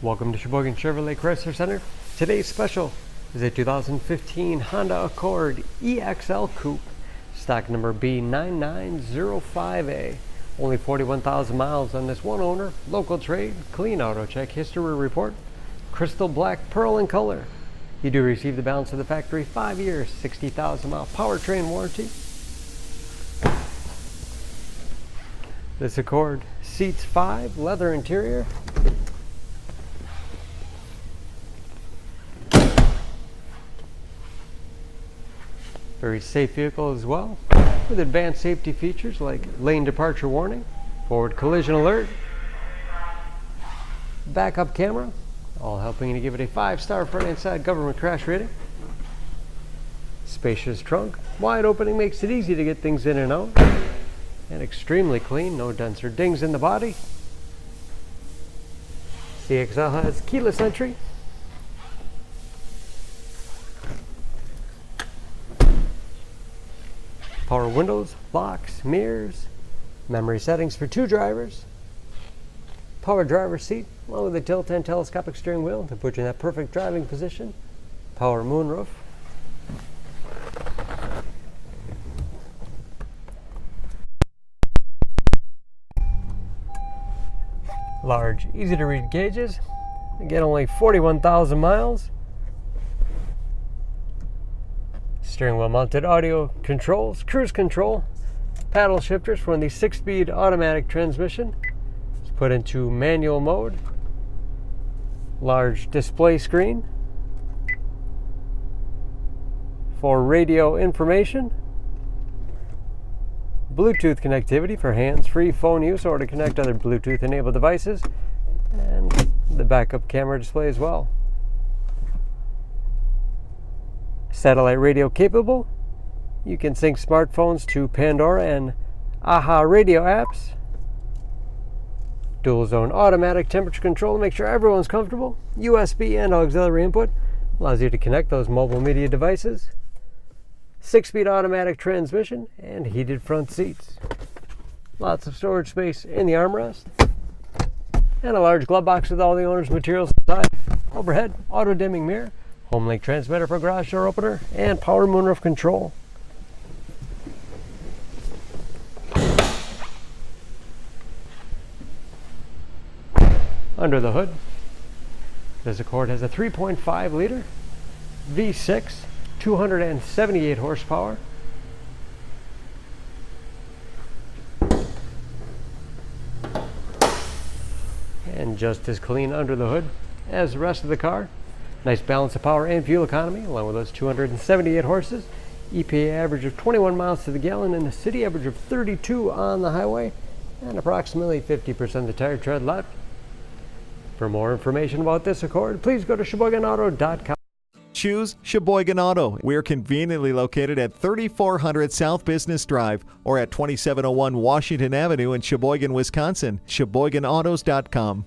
Welcome to Sheboygan Chevrolet Chrysler Center. Today's special is a 2015 Honda Accord EXL Coupe, stock number B9905A. Only 41,000 miles on this one owner, local trade, clean auto check history report, crystal black pearl in color. You do receive the balance of the factory 5 years, 60,000 mile powertrain warranty. This Accord seats 5, leather interior. Very safe vehicle as well, with advanced safety features like lane departure warning, forward collision alert, backup camera, all helping to give it a 5-star front and side government crash rating. Spacious trunk, wide opening makes it easy to get things in and out, and extremely clean, no dents or dings in the body. The EXL has keyless entry, power windows, locks, mirrors, memory settings for 2 drivers, power driver's seat, along with a tilt and telescopic steering wheel to put you in that perfect driving position, power moonroof, large, easy to read gauges, again only 41,000 miles. Steering wheel mounted audio controls, cruise control, paddle shifters for when the 6-speed automatic transmission is put into manual mode, large display screen for radio information, Bluetooth connectivity for hands-free phone use or to connect other Bluetooth enabled devices, and the backup camera display as well. Satellite radio capable. You can sync smartphones to Pandora and AHA radio apps. Dual zone automatic temperature control to make sure everyone's comfortable. USB and auxiliary input allows you to connect those mobile media devices. 6-speed automatic transmission and heated front seats. Lots of storage space in the armrest. And a large glove box with all the owner's materials inside. Overhead, auto dimming mirror, home link transmitter for garage door opener, and power moonroof control. Under the hood, this Accord has a 3.5 liter V6, 278 horsepower. And just as clean under the hood as the rest of the car. Nice balance of power and fuel economy, along with those 278 horses. EPA average of 21 miles to the gallon, and the city average of 32 on the highway, and approximately 50% of the tire tread left. For more information about this Accord, please go to SheboyganAuto.com. Choose Sheboygan Auto. We're conveniently located at 3400 South Business Drive or at 2701 Washington Avenue in Sheboygan, Wisconsin. SheboyganAutos.com.